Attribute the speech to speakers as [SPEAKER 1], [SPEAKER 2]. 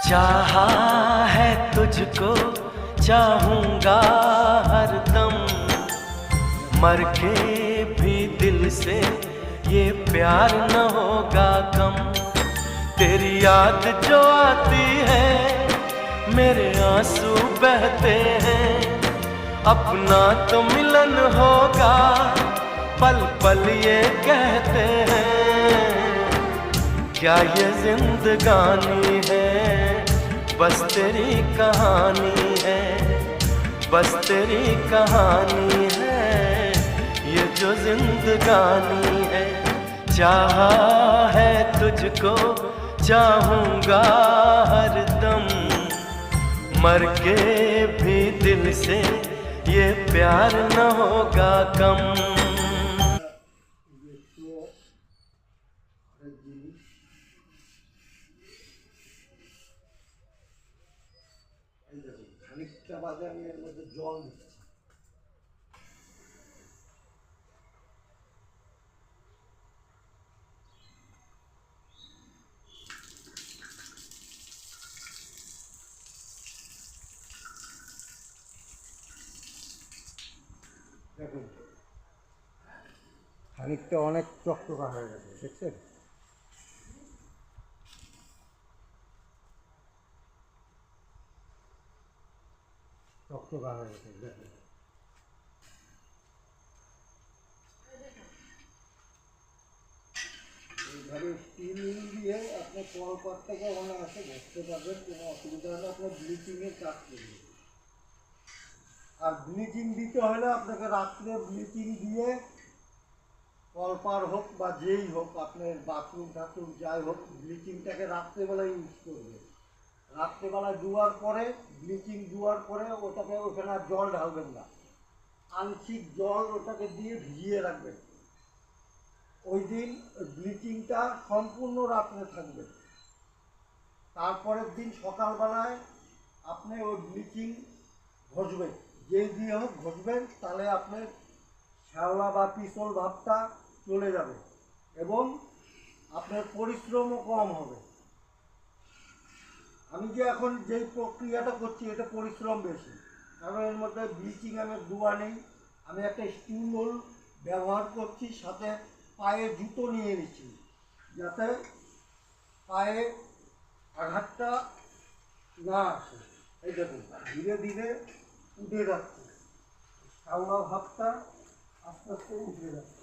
[SPEAKER 1] चाहा है तुझको चाहूंगा हरदम, मर के भी दिल से ये प्यार न होगा कम। तेरी याद जो आती है मेरे आंसू बहते हैं, अपना तो मिलन होगा पल पल ये कहते हैं। क्या ये जिंदगानी है बस तेरी कहानी है, बस तेरी कहानी है ये जो जिंदगानी है। चाहा है तुझको चाहूंगा हरदम, मर के भी दिल से ये प्यार न होगा कम।
[SPEAKER 2] খানিকটা বাদে আমি এর মধ্যে জল দিচ্ছি। দেখুন খানিকটা অনেক চকচকা হয়ে গেছে, দেখছেন? চকচকা হয়ে গেছে, দেখুন। এইভাবে স্টিল দিয়ে আপনার কলপাতটাকে অনায়াসে ঘষতে পারবেন, কোনো অসুবিধা হলে আপনার ব্লিচিংয়ের কাজ করবে। আর ব্লিচিং দিতে হলে আপনাকে রাত্রে ব্লিচিং দিয়ে কলপার হোক বা যেই হোক আপনার বাথরুম টাথরুম যাই হোক, ব্লিচিংটাকে রাত্রেবেলায় ইউজ করবে। রাত্রেবেলায় ধোয়ার পরে ব্লিচিং ধোয়ার পরে ওটাকে ওখানে আর জল ঢালবেন না, আংশিক জল ওটাকে দিয়ে ভিজিয়ে রাখবেন। ওই দিন ব্লিচিংটা সম্পূর্ণ রাত্রে থাকবে। তারপরের দিন সকালবেলায় আপনি ওই ব্লিচিং ঘষবেন, যে দিয়ে হোক ঘষবেন, তাহলে আপনার শ্যাওলা বা পিছল ভাবটা চলে যাবে এবং আপনার পরিশ্রমও কম হবে। আমি যে এখন যেই প্রক্রিয়াটা করছি এটা পরিশ্রম বেশি, কারণ এর মধ্যে ব্লিচিং আমার ধোয়া নেই। আমি একটা স্টিল ব্যবহার করছি, সাথে পায়ে জুতো নিয়ে নিচ্ছি যাতে পায়ে আঘাতটা না আসে। এই দেখুন ধীরে ধীরে উঠে যাচ্ছে, শ্যাওলা ভাবটা আস্তে আস্তে উঠে যাচ্ছে।